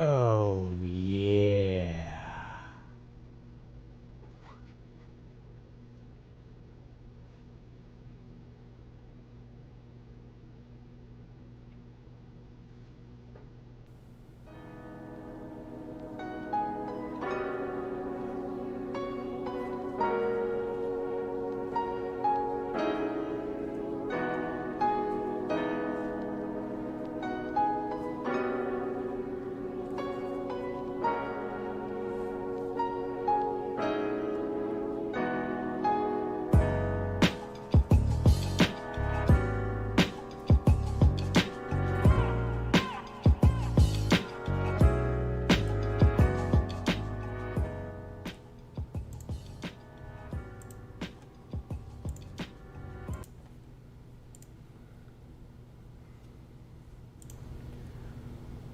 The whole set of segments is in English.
Oh, yeah.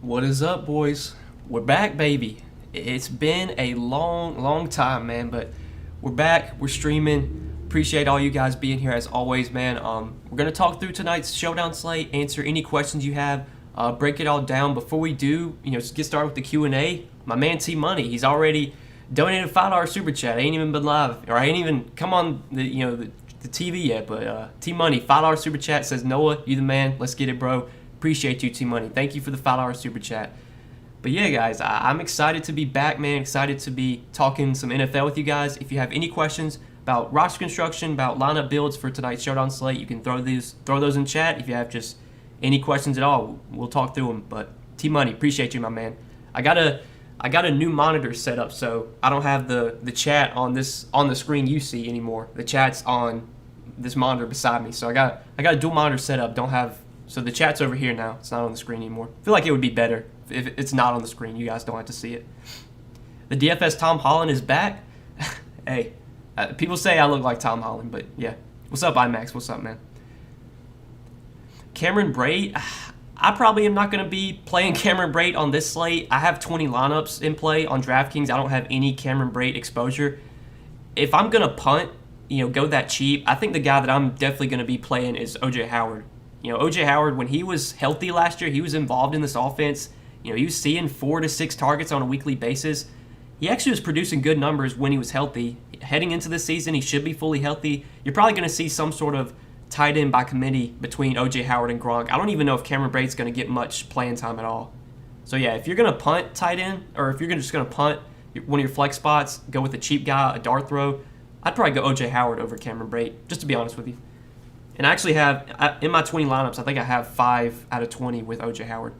What is up, boys? We're back, baby. It's been a long time, man, but we're back. We're streaming. Appreciate all you guys being here as always, man. We're gonna talk through tonight's Showdown slate, answer any questions you have, break it all down. Before we do, get started with the Q&A. My man T Money, he's already donated a $5 super chat. Ain't even been live, or I ain't even come on the TV yet. But T Money, $5 super chat says, Noah, you the man. Let's get it, bro. Appreciate you, T Money. Thank you for the $5 super chat. But yeah, guys, I'm excited to be back, man. Excited to be talking some NFL with you guys. If you have any questions about roster construction, about lineup builds for tonight's Showdown slate, you can throw those in chat. If you have just any questions at all, we'll talk through them. But T Money, appreciate you, my man. I got a new monitor set up, so I don't have the chat on the screen you see anymore. The chat's on this monitor beside me. So I got a dual monitor set up. So the chat's over here now. It's not on the screen anymore. I feel like it would be better if it's not on the screen. You guys don't have to see it. The DFS Tom Holland is back. Hey, people say I look like Tom Holland, but yeah. What's up, IMAX? What's up, man? Cameron Brate. I probably am not going to be playing Cameron Brate on this slate. I have 20 lineups in play on Draftkings. I don't have any Cameron Brate exposure. If I'm going to punt, go that cheap, I think the guy that I'm definitely going to be playing is O.J. Howard. O.J. Howard, when he was healthy last year, he was involved in this offense. He was seeing 4 to 6 targets on a weekly basis. He actually was producing good numbers when he was healthy. Heading into this season, he should be fully healthy. You're probably going to see some sort of tight end by committee between O.J. Howard and Gronk. I don't even know if Cameron Brate's going to get much playing time at all. So yeah, if you're going to punt tight end, or if you're just going to punt one of your flex spots, go with a cheap guy, a dart throw, I'd probably go O.J. Howard over Cameron Brate, just to be honest with you. And I actually have, in my 20 lineups, I think I have 5 out of 20 with O.J. Howard.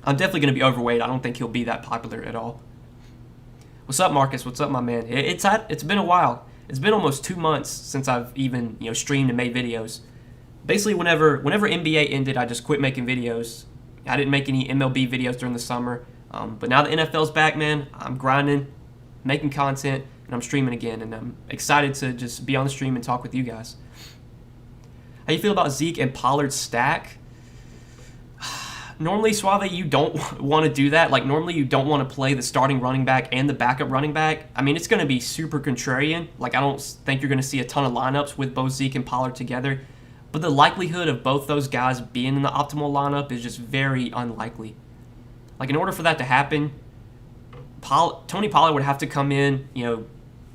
I'm definitely going to be overweight. I don't think he'll be that popular at all. What's up, Marcus? What's up, my man? It's been a while. It's been almost 2 months since I've even streamed and made videos. Basically, whenever NBA ended, I just quit making videos. I didn't make any MLB videos during the summer. But now the NFL's back, man. I'm grinding, making content, and I'm streaming again. And I'm excited to just be on the stream and talk with you guys. How you feel about Zeke and Pollard's stack? Normally, Suave, you don't want to do that. Like, normally you don't want to play the starting running back and the backup running back. I mean, it's going to be super contrarian. Like, I don't think you're going to see a ton of lineups with both Zeke and Pollard together. But the likelihood of both those guys being in the optimal lineup is just very unlikely. Like, in order for that to happen, Tony Pollard would have to come in,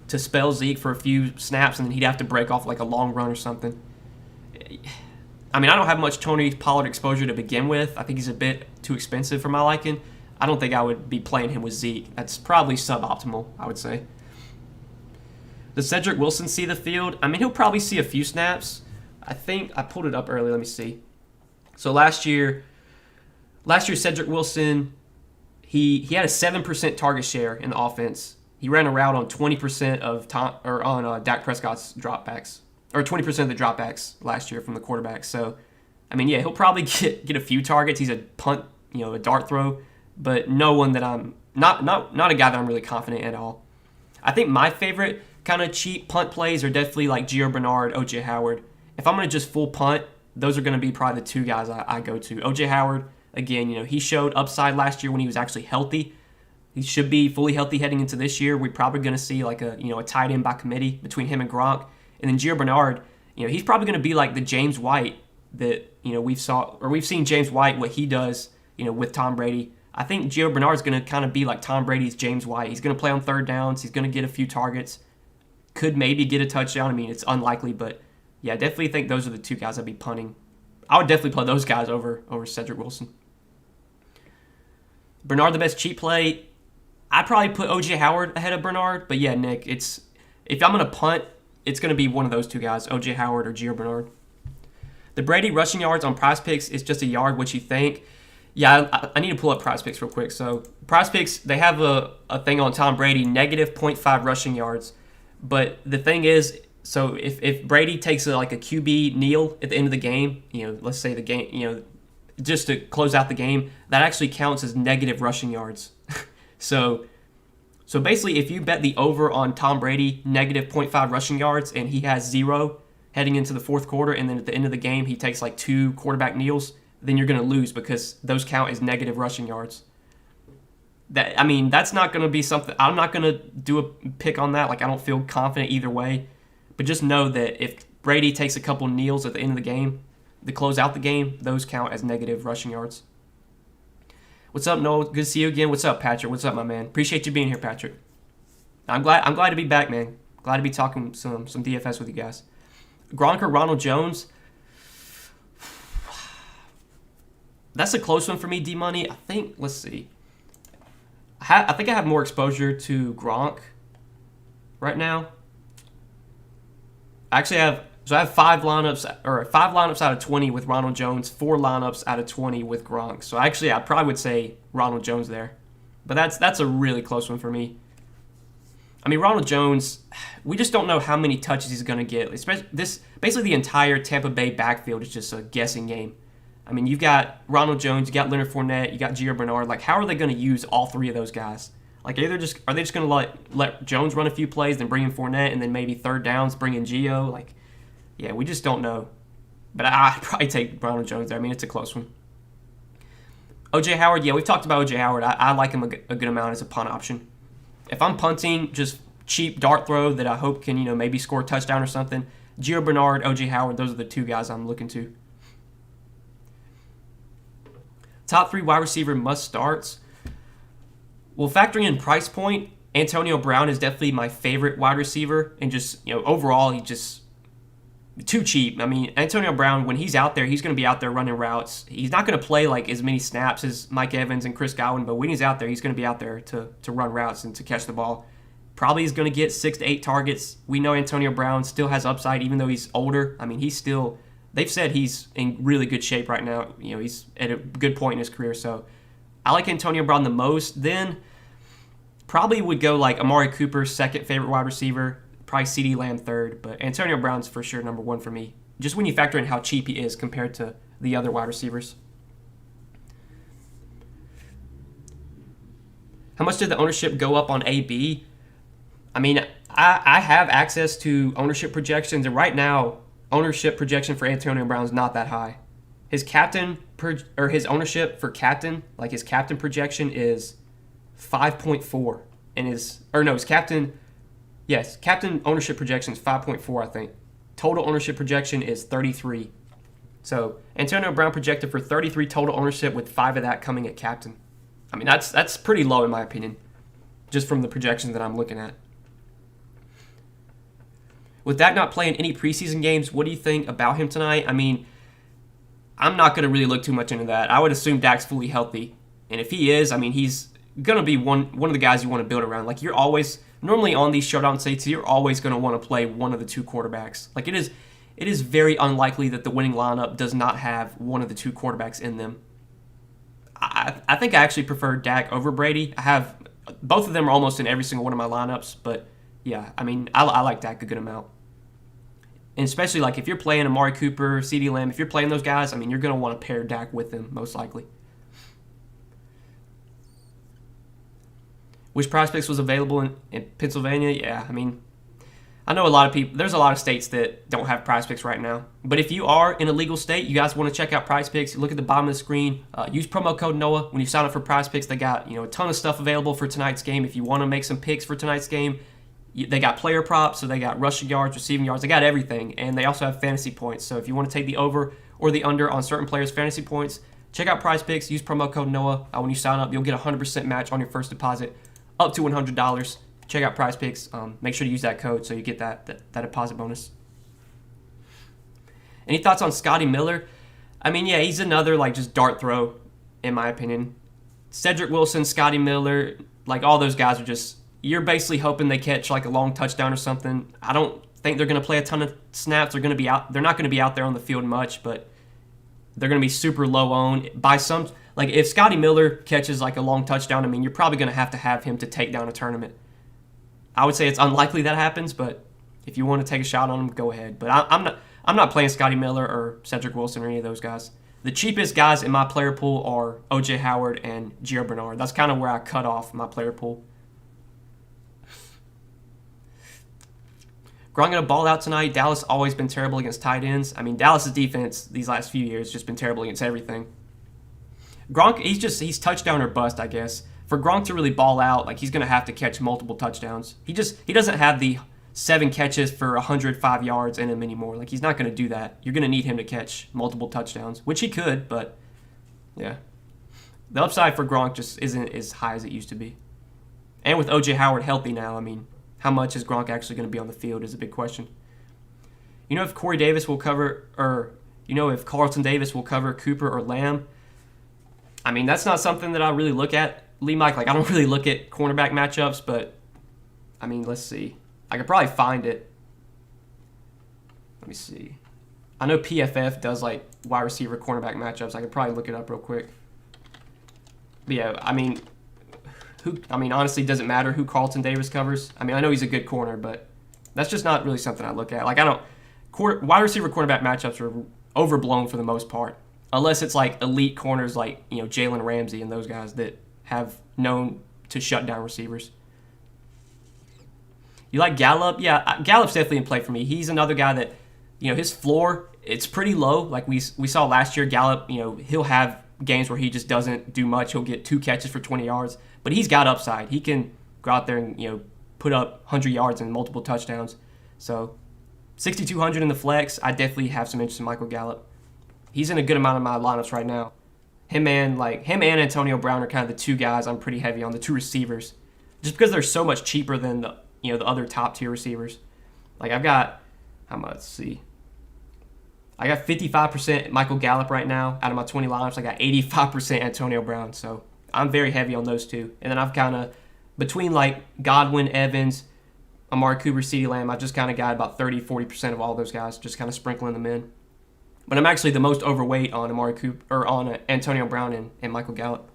to spell Zeke for a few snaps, and then he'd have to break off like a long run or something. I mean, I don't have much Tony Pollard exposure to begin with. I think he's a bit too expensive for my liking. I don't think I would be playing him with Zeke. That's probably suboptimal, I would say. Does Cedric Wilson see the field? I mean, he'll probably see a few snaps. I think I pulled it up earlier. Let me see. So last year Cedric Wilson, he had a 7% target share in the offense. He ran a route on 20% of Dak Prescott's dropbacks. Or 20% of the dropbacks last year from the quarterback. So, I mean, yeah, he'll probably get a few targets. He's a punt, a dart throw, but no one that I'm not a guy that I'm really confident at all. I think my favorite kind of cheap punt plays are definitely like Gio Bernard, O.J. Howard. If I'm going to just full punt, those are going to be probably the two guys I go to. O.J. Howard, again, he showed upside last year when he was actually healthy. He should be fully healthy heading into this year. We're probably going to see like a tight end by committee between him and Gronk. And then Gio Bernard, he's probably going to be like the James White that we've seen James White, what he does with Tom Brady. I think Gio Bernard is going to kind of be like Tom Brady's James White. He's going to play on third downs. He's going to get a few targets. Could maybe get a touchdown. I mean, it's unlikely, but yeah, I definitely think those are the two guys I'd be punting. I would definitely play those guys over Cedric Wilson. Bernard, the best cheap play. I'd probably put O.J. Howard ahead of Bernard, but yeah, Nick, if I'm going to punt, it's going to be one of those two guys, O.J. Howard or Gio Bernard. The Brady rushing yards on Prize Picks is just a yard. What you think? Yeah, I need to pull up Prize Picks real quick. So Prize Picks, they have a thing on Tom Brady, negative 0.5 rushing yards. But the thing is, so if Brady takes a QB kneel at the end of the game, let's say the game, just to close out the game, that actually counts as negative rushing yards. So basically, if you bet the over on Tom Brady, negative 0.5 rushing yards, and he has 0 heading into the fourth quarter, and then at the end of the game, he takes 2 quarterback kneels, then you're going to lose because those count as negative rushing yards. That's not going to be something. I'm not going to do a pick on that. I don't feel confident either way. But just know that if Brady takes a couple kneels at the end of the game, to close out the game, those count as negative rushing yards. What's up, Noel? Good to see you again. What's up, Patrick? What's up, my man? Appreciate you being here, Patrick. I'm glad to be back, man. Glad to be talking some DFS with you guys. Gronk or Ronald Jones? That's a close one for me, D-Money. I think, let's see. I think I have more exposure to Gronk right now. Actually, I have 5 lineups out of 20 with Ronald Jones, 4 lineups out of 20 with Gronk. So actually, I probably would say Ronald Jones there. But that's a really close one for me. Ronald Jones, we just don't know how many touches he's going to get. Basically, the entire Tampa Bay backfield is just a guessing game. You've got Ronald Jones, you got Leonard Fournette, you got Gio Bernard. How are they going to use all 3 of those guys? Are they just going to let Jones run a few plays, then bring in Fournette, and then maybe third downs bring in Gio? Yeah, we just don't know. But I'd probably take Ronald Jones there. It's a close one. O.J. Howard, yeah, we've talked about O.J. Howard. I like him a good amount as a punt option. If I'm punting, just cheap dart throw that I hope can, maybe score a touchdown or something, Gio Bernard, O.J. Howard, those are the 2 guys I'm looking to. Top 3 wide receiver must starts. Well, factoring in price point, Antonio Brown is definitely my favorite wide receiver. And just, overall, he's just too cheap. Antonio Brown, when he's out there, he's going to be out there running routes. He's not going to play as many snaps as Mike Evans and Chris Godwin, but when he's out there, he's going to be out there to run routes and to catch the ball. Probably is going to get 6 to 8 targets. We know Antonio Brown still has upside, even though he's older. He's still... They've said he's in really good shape right now. He's at a good point in his career. So I like Antonio Brown the most. Then probably would go Amari Cooper, second favorite wide receiver. Probably CeeDee Lamb third. But Antonio Brown's for sure number 1 for me. Just when you factor in how cheap he is compared to the other wide receivers. How much did the ownership go up on AB? I have access to ownership projections. And right now, ownership projection for Antonio Brown is not that high. His his ownership for captain, his captain projection is 5.4, and his captain ownership projection is 5.4, I think. Total ownership projection is 33. So Antonio Brown projected for 33 total ownership with 5 of that coming at captain. That's pretty low in my opinion, just from the projections that I'm looking at. With Dak not playing any preseason games, what do you think about him tonight? I'm not going to really look too much into that. I would assume Dak's fully healthy. And if he is, he's going to be one of the guys you want to build around. You're always, normally on these showdown states, you're always going to want to play one of the 2 quarterbacks. It is very unlikely that the winning lineup does not have one of the 2 quarterbacks in them. I think I actually prefer Dak over Brady. Both of them are almost in every single one of my lineups. But, yeah, I like Dak a good amount. And especially if you're playing Amari Cooper, CeeDee Lamb, if you're playing those guys, you're going to want to pair Dak with them, most likely. Which prospects was available in Pennsylvania? Yeah, I know a lot of people, there's a lot of states that don't have prospects right now. But if you are in a legal state, you guys want to check out Prize Picks, look at the bottom of the screen, use promo code NOAH. When you sign up for Prize Picks, they got a ton of stuff available for tonight's game. If you want to make some picks for tonight's game, they got player props, so they got rushing yards, receiving yards, they got everything. And they also have fantasy points. So if you want to take the over or the under on certain players' fantasy points, Check out Prize Picks. Use promo code Noah. When you sign up, you'll get a 100% match on your first deposit up to $100. Check out Prize Picks. Make sure to use that code so you get that deposit bonus. Any thoughts on Scotty Miller? I mean, yeah, he's another just dart throw, in my opinion. Cedric Wilson, Scotty Miller, all those guys are just, you're basically hoping they catch a long touchdown or something. I don't think they're going to play a ton of snaps. They're not going to be out there on the field much, but they're going to be super low owned by some. If Scotty Miller catches a long touchdown, I mean, you're probably going to have him to take down a tournament. I would say it's unlikely that happens, but if you want to take a shot on him, go ahead. But I'm not playing Scotty Miller or Cedric Wilson or any of those guys. The cheapest guys in my player pool are O.J. Howard and Gio Bernard. That's kind of where I cut off my player pool. Gronk going to ball out tonight. Dallas always been terrible against tight ends. I mean, Dallas' defense these last few years just been terrible against everything. Gronk, he's touchdown or bust, I guess. For Gronk to really ball out, he's going to have to catch multiple touchdowns. He doesn't have the 7 catches for 105 yards in him anymore. He's not going to do that. You're going to need him to catch multiple touchdowns, which he could, but yeah. The upside for Gronk just isn't as high as it used to be. And with O.J. Howard healthy now, I mean, how much is Gronk actually going to be on the field is a big question. You know if Corey Davis will cover, or if Carlton Davis will cover Cooper or Lamb? I mean, that's not something that I really look at, Lee Mike. I don't really look at cornerback matchups, but I mean, let's see. I could probably find it. Let me see. I know PFF does wide receiver cornerback matchups. I could probably look it up real quick. But yeah, I mean, honestly, it doesn't matter who Carlton Davis covers. I mean, I know he's a good corner, but that's just not really something I look at. Wide receiver cornerback matchups are overblown for the most part, unless it's elite corners Jalen Ramsey and those guys that have known to shut down receivers. You like Gallup? Yeah, Gallup's definitely in play for me. He's another guy that, his floor, it's pretty low. We saw last year, Gallup, he'll have games where he just doesn't do much. He'll get 2 catches for 20 yards, but he's got upside. He can go out there and, put up 100 yards and multiple touchdowns. So 6,200 in the flex, I definitely have some interest in Michael Gallup. He's in a good amount of my lineups right now. Him and Antonio Brown are kind of the 2 guys I'm pretty heavy on, the 2 receivers, just because they're so much cheaper than the other top tier receivers. I've got, how much? Let's see. I got 55% Michael Gallup right now out of my 20 lineups. I got 85% Antonio Brown, so I'm very heavy on those 2. And then I've kind of, between Godwin, Evans, Amari Cooper, CeeDee Lamb, I just kind of got about 30-40% of all those guys, just kind of sprinkling them in. But I'm actually the most overweight on Amari Cooper, or on Antonio Brown and Michael Gallup.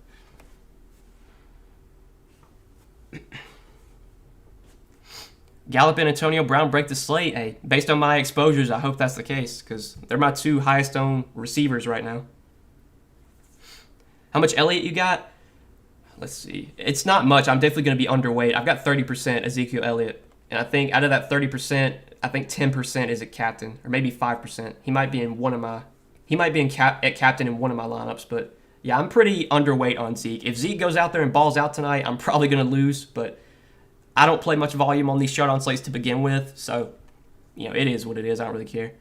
Gallup and Antonio Brown break the slate. Hey, based on my exposures, I hope that's the case because they're my 2 highest owned receivers right now. How much Elliott you got? Let's see. It's not much. I'm definitely going to be underweight. I've got 30% Ezekiel Elliott, and I think out of that 30%, I think 10% is at captain, or maybe 5%. He might be in one of my. He might be at captain in one of my lineups, but yeah, I'm pretty underweight on Zeke. If Zeke goes out there and balls out tonight, I'm probably going to lose, but I don't play much volume on these showdown slates to begin with, so it is what it is. I don't really care.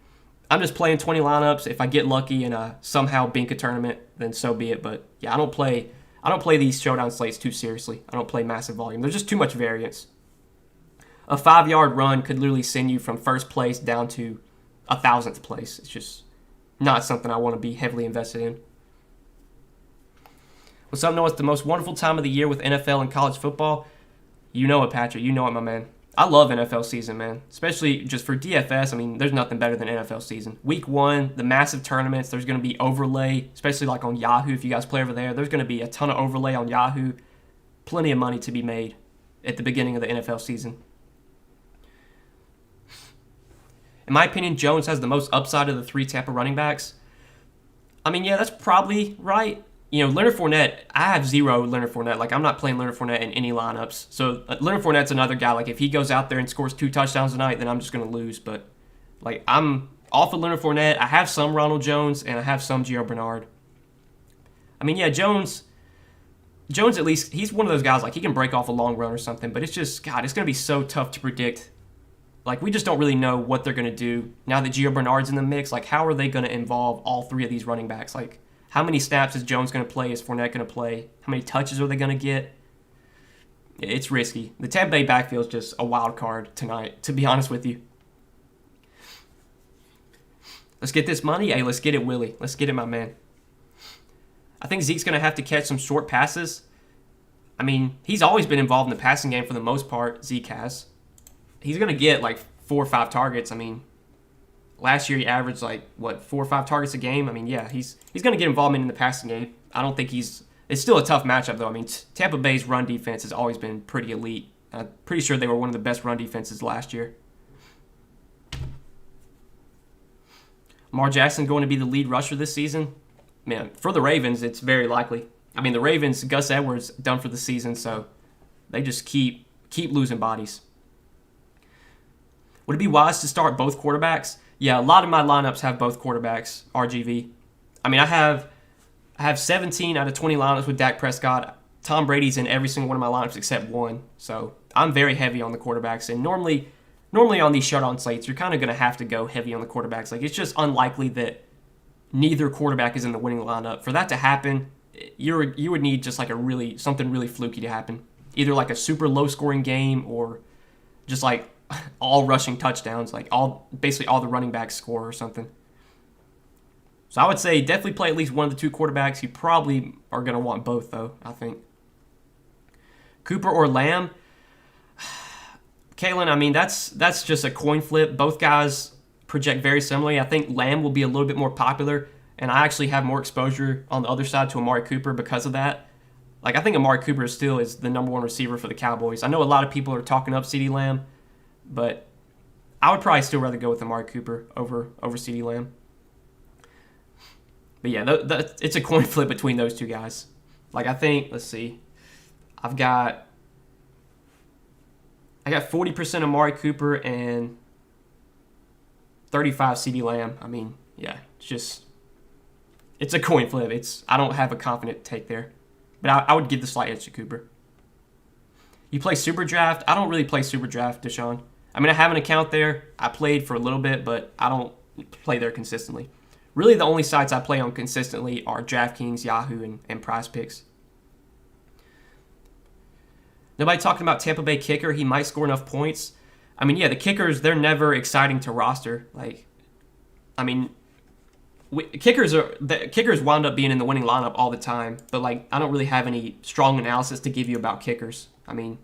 I'm just playing 20 lineups. If I get lucky and somehow bink a tournament, then so be it. But yeah, I don't play these showdown slates too seriously. I don't play massive volume. There's just too much variance. A 5-yard run could literally send you from first place down to 1,000th place. It's just not something I want to be heavily invested in. What's up, Noah? It's the most wonderful time of the year with NFL and college football. You know it, Patrick. You know it, my man. I love NFL season, man. Especially just for DFS. I mean, there's nothing better than NFL season. Week 1, the massive tournaments. There's going to be overlay, especially on Yahoo. If you guys play over there, there's going to be a ton of overlay on Yahoo. Plenty of money to be made at the beginning of the NFL season. In my opinion, Jones has the most upside of the 3 Tampa running backs. I mean, yeah, that's probably right. Leonard Fournette, I have 0 Leonard Fournette. I'm not playing Leonard Fournette in any lineups. So Leonard Fournette's another guy. If he goes out there and scores 2 touchdowns tonight, then I'm just going to lose. But, I'm off of Leonard Fournette. I have some Ronald Jones, and I have some Gio Bernard. I mean, yeah, Jones at least, he's one of those guys, he can break off a long run or something. But it's just, God, it's going to be so tough to predict. We just don't really know what they're going to do. Now that Gio Bernard's in the mix, how are they going to involve all 3 of these running backs? How many snaps is Jones going to play? Is Fournette going to play? How many touches are they going to get? It's risky. The Tampa Bay backfield is just a wild card tonight, to be honest with you. Let's get this money. Hey, let's get it, Willie. Let's get it, my man. I think Zeke's going to have to catch some short passes. I mean, he's always been involved in the passing game for the most part, Zeke has. He's going to get like 4 or 5 targets. I mean, last year he averaged like, 4 or 5 targets a game? I mean, yeah, he's going to get involvement in the passing game. I don't think he's... It's still a tough matchup, though. I mean, Tampa Bay's run defense has always been pretty elite. I'm pretty sure they were one of the best run defenses last year. Lamar Jackson going to be the lead rusher this season? Man, for the Ravens, it's very likely. I mean, the Ravens, Gus Edwards done for the season, so they just keep losing bodies. Would it be wise to start both quarterbacks? Yeah, a lot of my lineups have both quarterbacks, RGV. I mean, I have 17 out of 20 lineups with Dak Prescott. Tom Brady's in every single one of my lineups except one. So I'm very heavy on the quarterbacks. And normally on these showdown slates, you're kind of going to have to go heavy on the quarterbacks. Like, it's just unlikely that neither quarterback is in the winning lineup. For that to happen, you would need just like something really fluky to happen. Either like a super low scoring game or just like all rushing touchdowns, like basically all the running backs score or something. So I would say definitely play at least one of the 2 quarterbacks. You probably are going to want both, though, I think. Cooper or Lamb? Kalen, I mean, that's just a coin flip. Both guys project very similarly. I think Lamb will be a little bit more popular, and I actually have more exposure on the other side to Amari Cooper because of that. Like, I think Amari Cooper still is the number 1 receiver for the Cowboys. I know a lot of people are talking up CeeDee Lamb, but I would probably still rather go with Amari Cooper over CeeDee Lamb. But yeah, it's a coin flip between those 2 guys. Like, I think, let's see, I got 40% Amari Cooper and 35 CeeDee Lamb. I mean, yeah, it's a coin flip. I don't have a confident take there. But I would give the slight edge to Cooper. You play Super Draft? I don't really play Super Draft, Deshaun. I mean, I have an account there. I played for a little bit, but I don't play there consistently. Really, the only sites I play on consistently are Draftkings, Yahoo, and Prize Picks. Nobody talking about Tampa Bay kicker. He might score enough points. I mean, yeah, the kickers, they're never exciting to roster. Like, I mean, kickers wound up being in the winning lineup all the time. But, like, I don't really have any strong analysis to give you about kickers. I mean,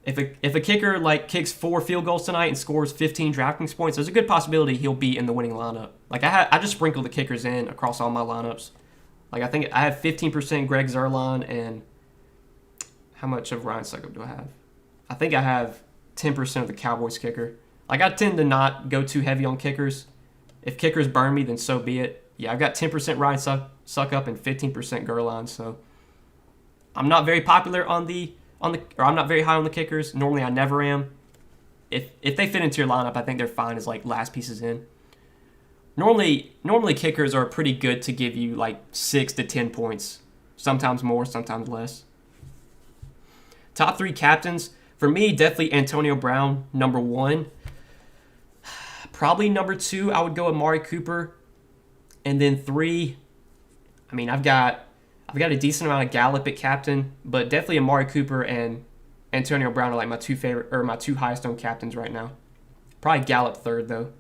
if a kicker like kicks 4 field goals tonight and scores 15 Draftkings points, there's a good possibility he'll be in the winning lineup. Like, I just sprinkle the kickers in across all my lineups. Like, I think I have 15% Greg Zuerlein, and how much of Ryan Suckup do I have? I think I have 10% of the Cowboys kicker. Like, I tend to not go too heavy on kickers. If kickers burn me, then so be it. Yeah, I've got 10% Ryan Suckup and 15% Zuerlein, so I'm not very popular I'm not very high on the kickers. Normally, I never am. If they fit into your lineup, I think they're fine as like last pieces in. Normally kickers are pretty good to give you like 6 to 10 points. Sometimes more, sometimes less. Top 3 captains. For me, definitely Antonio Brown, number 1. Probably number 2, I would go Amari Cooper. And then 3, I mean, I've got a decent amount of Gallup at captain, but definitely Amari Cooper and Antonio Brown are like my 2 highest owned captains right now. Probably Gallup 3rd though.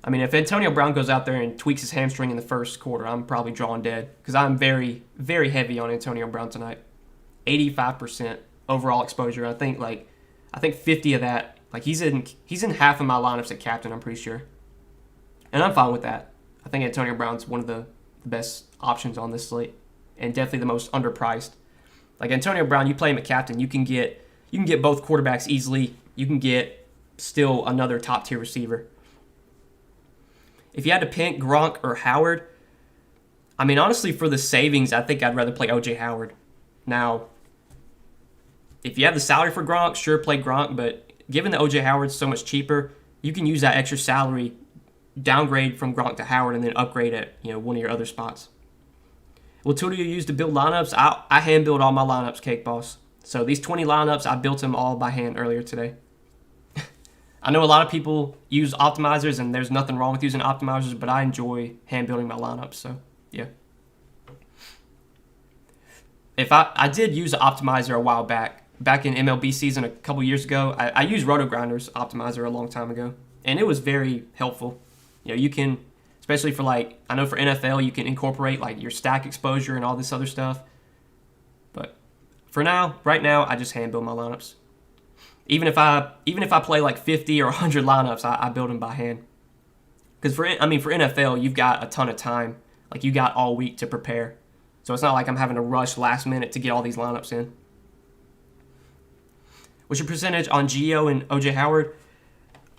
I mean, if Antonio Brown goes out there and tweaks his hamstring in the first quarter, I'm probably drawing dead because I'm very, very heavy on Antonio Brown tonight. 85% overall exposure. I think 50 of that. Like, he's in half of my lineups at captain, I'm pretty sure. And I'm fine with that. I think Antonio Brown's one of the best options on this slate, and definitely the most underpriced. Like, Antonio Brown, you play him at captain, you can get both quarterbacks easily. You can get still another top tier receiver. If you had to pick Gronk or Howard, I mean, honestly, for the savings, I think I'd rather play OJ Howard. Now, if you have the salary for Gronk, sure, play Gronk, but given that OJ Howard's so much cheaper, you can use that extra salary, downgrade from Gronk to Howard, and then upgrade at one of your other spots. What tool do you use to build lineups? I hand build all my lineups, Cake Boss. So these 20 lineups, I built them all by hand earlier today. I know a lot of people use optimizers, and there's nothing wrong with using optimizers, but I enjoy hand building my lineups. So yeah. If I did use an optimizer a while back in MLB season a couple years ago. I used RotoGrinder's optimizer a long time ago, and it was very helpful. You know, you can, especially for like, I know for NFL, you can incorporate like your stack exposure and all this other stuff. But for now, right now, I just hand build my lineups. Even if I play like 50 or 100 lineups, I build them by hand. Because for NFL, you've got a ton of time. Like, you got all week to prepare. So it's not like I'm having to rush last minute to get all these lineups in. What's your percentage on Geo and OJ Howard?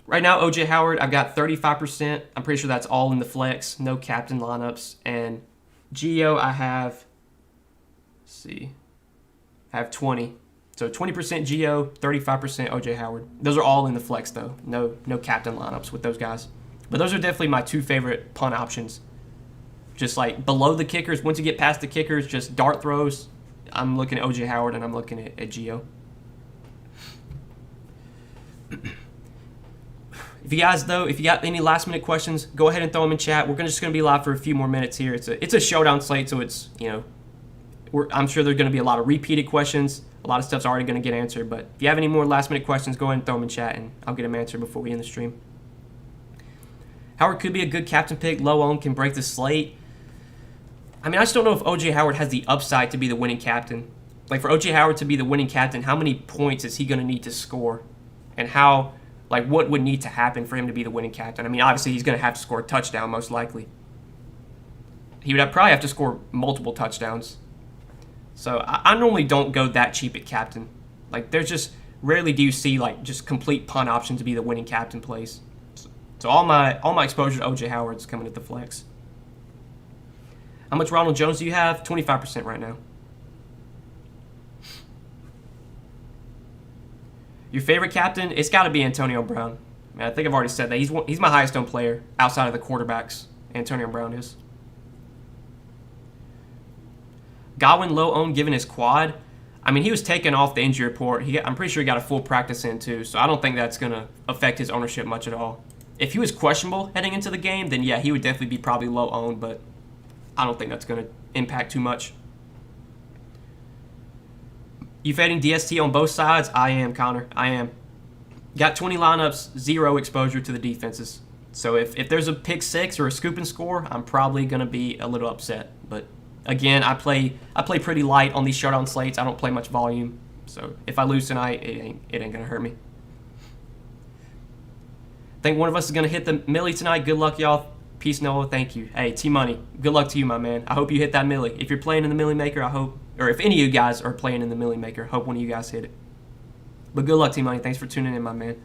Right now, OJ Howard, I've got 35%. I'm pretty sure that's all in the flex, no captain lineups. And Geo, I have 20. So 20% Geo, 35% OJ Howard. Those are all in the flex, though. No captain lineups with those guys. But those are definitely my two favorite punt options. Just like below the kickers, once you get past the kickers, just dart throws. I'm looking at OJ Howard and I'm looking at Geo. If you got any last minute questions, go ahead and throw them in chat. We're just gonna be live for a few more minutes here. It's a showdown slate, so it's, you know, I'm sure there's gonna be a lot of repeated questions. A lot of stuff's already gonna get answered, but if you have any more last minute questions, go ahead and throw them in chat, and I'll get them answered before we end the stream. Howard could be a good captain pick. Low owned, can break the slate. I mean, I just don't know if OJ Howard has the upside to be the winning captain. Like, for OJ Howard to be the winning captain, how many points is he gonna need to score, and what would need to happen for him to be the winning captain? I mean, obviously, he's going to have to score a touchdown, most likely. He would probably have to score multiple touchdowns. So I normally don't go that cheap at captain. Like, there's just, rarely do you see, like, just complete punt option to be the winning captain plays. So all my exposure to OJ Howard's coming at the flex. How much Ronald Jones do you have? 25% right now. Your favorite captain? It's got to be Antonio Brown. I think I've already said that. He's my highest owned player outside of the quarterbacks. Antonio Brown is. Godwin low owned given his quad. I mean, he was taken off the injury report. I'm pretty sure he got a full practice in too, so I don't think that's going to affect his ownership much at all. If he was questionable heading into the game, then yeah, he would definitely be probably low owned, but I don't think that's going to impact too much. You fading DST on both sides? I am, Connor. I am. Got 20 lineups, 0 exposure to the defenses. So if there's a pick six or a scoop and score, I'm probably going to be a little upset. But again, I play pretty light on these showdown slates. I don't play much volume. So if I lose tonight, it ain't going to hurt me. Think one of us is going to hit the millie tonight. Good luck, y'all. Peace, Noah. Thank you. Hey, T-Money, good luck to you, my man. I hope you hit that millie. If you're playing in the Millie Maker, I hope, or if any of you guys are playing in the Millie Maker, hope one of you guys hit it. But good luck, T-Money. Thanks for tuning in, my man.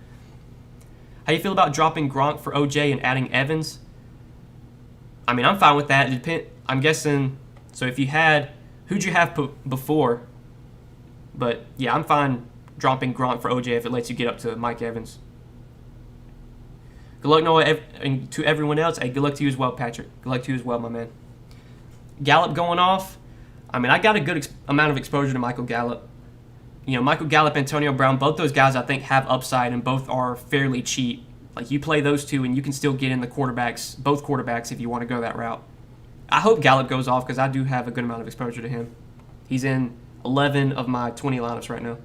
How you feel about dropping Gronk for OJ and adding Evans? I mean, I'm fine with that. I'm guessing, so if you had, who'd you have before? But yeah, I'm fine dropping Gronk for OJ if it lets you get up to Mike Evans. Good luck, Noah, and to everyone else. Hey, good luck to you as well, Patrick. Good luck to you as well, my man. Gallup going off. I mean, I got a good amount of exposure to Michael Gallup. You know, Michael Gallup, Antonio Brown, both those guys I think have upside, and both are fairly cheap. Like, you play those two, and you can still get in the quarterbacks, both quarterbacks, if you want to go that route. I hope Gallup goes off because I do have a good amount of exposure to him. He's in 11 of my 20 lineups right now.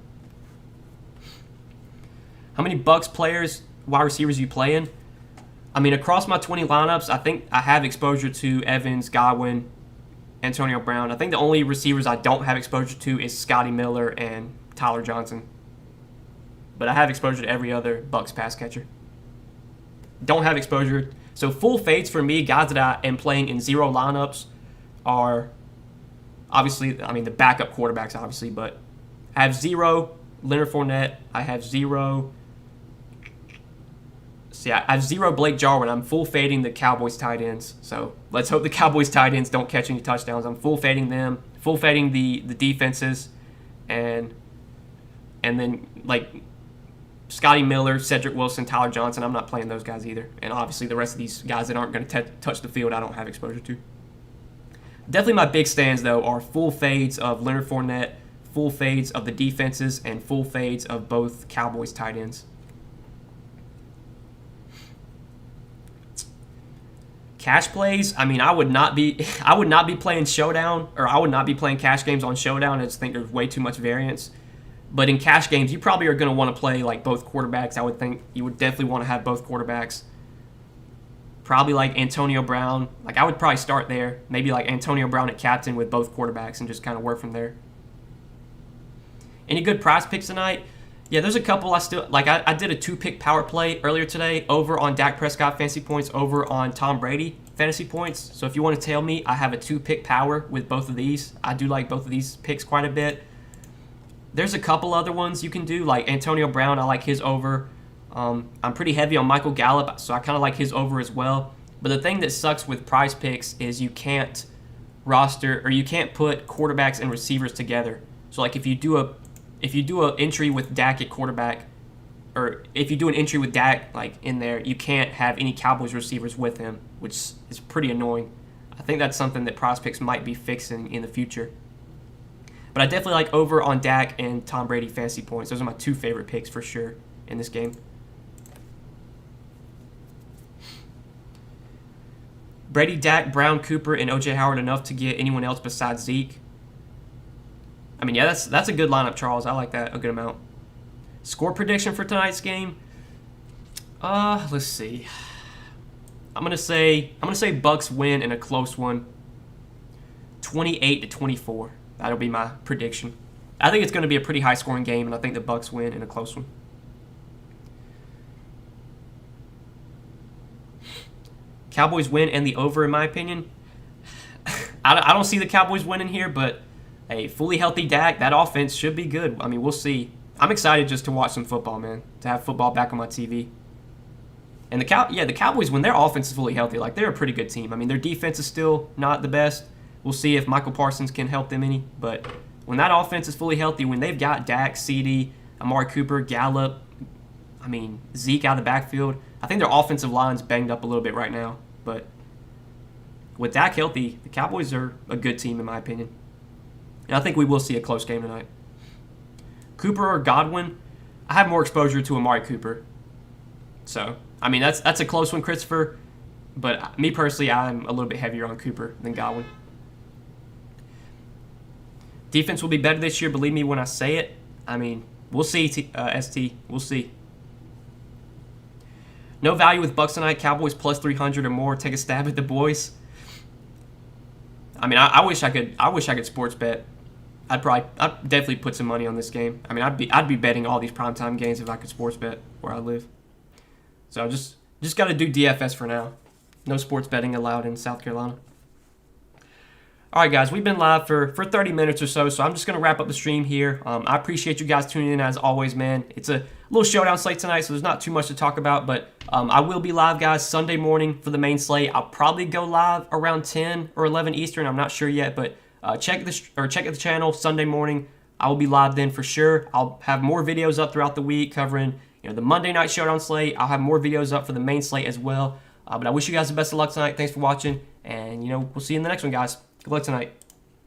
How many Bucs players, wide receivers, are you playing? I mean, across my 20 lineups, I think I have exposure to Evans, Godwin, Antonio Brown. I think the only receivers I don't have exposure to is Scotty Miller and Tyler Johnson. But I have exposure to every other Bucs pass catcher. Don't have exposure. So full fades for me, guys that I am playing in 0 lineups are obviously, I mean, the backup quarterbacks, obviously, but I have 0 Leonard Fournette. I have 0. See, I have 0 Blake Jarwin. I'm full fading the Cowboys tight ends. So let's hope the Cowboys tight ends don't catch any touchdowns. I'm full fading them, full fading the defenses, and then like Scotty Miller, Cedric Wilson, Tyler Johnson. I'm not playing those guys either. And obviously the rest of these guys that aren't going to touch the field, I don't have exposure to. Definitely my big stands, though, are full fades of Leonard Fournette, full fades of the defenses, and full fades of both Cowboys tight ends. Cash plays, I mean, I would not be playing Showdown, or I would not be playing cash games on Showdown. I just think there's way too much variance. But in cash games, you probably are going to want to play like both quarterbacks. I would think you would definitely want to have both quarterbacks. Probably like Antonio Brown. Like I would probably start there. Maybe like Antonio Brown at captain with both quarterbacks and just kind of work from there. Any good prize picks tonight? Yeah, there's a couple I still like. I did a 2-pick power play earlier today over on Dak Prescott fantasy points, over on Tom Brady fantasy points. So if you want to tail me, I have a 2-pick power with both of these. I do like both of these picks quite a bit. There's a couple other ones you can do, like Antonio Brown. I like his over. I'm pretty heavy on Michael Gallup, so I kind of like his over as well. But the thing that sucks with prize picks is you can't roster, or you can't put quarterbacks and receivers together. So like if you do an entry with Dak at quarterback, or if you do an entry with Dak like in there, you can't have any Cowboys receivers with him, which is pretty annoying. I think that's something that prize picks might be fixing in the future. But I definitely like over on Dak and Tom Brady fantasy points. Those are my 2 favorite picks for sure in this game. Brady, Dak, Brown, Cooper, and O.J. Howard enough to get anyone else besides Zeke. I mean, yeah, that's a good lineup, Charles. I like that a good amount. Score prediction for tonight's game? Let's see. I'm gonna say Bucs win in a close one. 28-24. That'll be my prediction. I think it's going to be a pretty high-scoring game, and I think the Bucs win in a close one. Cowboys win and the over, in my opinion. I don't see the Cowboys winning here, but a fully healthy Dak, that offense should be good. I mean, we'll see. I'm excited just to watch some football, man, to have football back on my TV. And the Cowboys, when their offense is fully healthy, like they're a pretty good team. I mean, their defense is still not the best. We'll see if Michael Parsons can help them any. But when that offense is fully healthy, when they've got Dak, CD, Amari Cooper, Gallup, I mean, Zeke out of the backfield, I think their offensive line's banged up a little bit right now. But with Dak healthy, the Cowboys are a good team, in my opinion. And I think we will see a close game tonight. Cooper or Godwin, I have more exposure to Amari Cooper. So, I mean, that's a close one, Christopher. But me personally, I'm a little bit heavier on Cooper than Godwin. Defense will be better this year, believe me when I say it. I mean, we'll see, ST. We'll see. No value with Bucs tonight. Cowboys plus 300 or more. Take a stab at the boys. I mean, I wish I could sports bet. I'd definitely put some money on this game. I mean, I'd be betting all these primetime games if I could sports bet where I live. So just got to do DFS for now. No sports betting allowed in South Carolina. All right, guys, we've been live for 30 minutes or so I'm just going to wrap up the stream here. I appreciate you guys tuning in as always, man. It's a little showdown slate tonight, so there's not too much to talk about, but I will be live, guys, Sunday morning for the main slate. I'll probably go live around 10 or 11 Eastern. I'm not sure yet, but check at the channel Sunday morning. I will be live then for sure. I'll have more videos up throughout the week covering the Monday night showdown slate. I'll have more videos up for the main slate as well. But I wish you guys the best of luck tonight. Thanks for watching, and we'll see you in the next one, guys. Good luck tonight.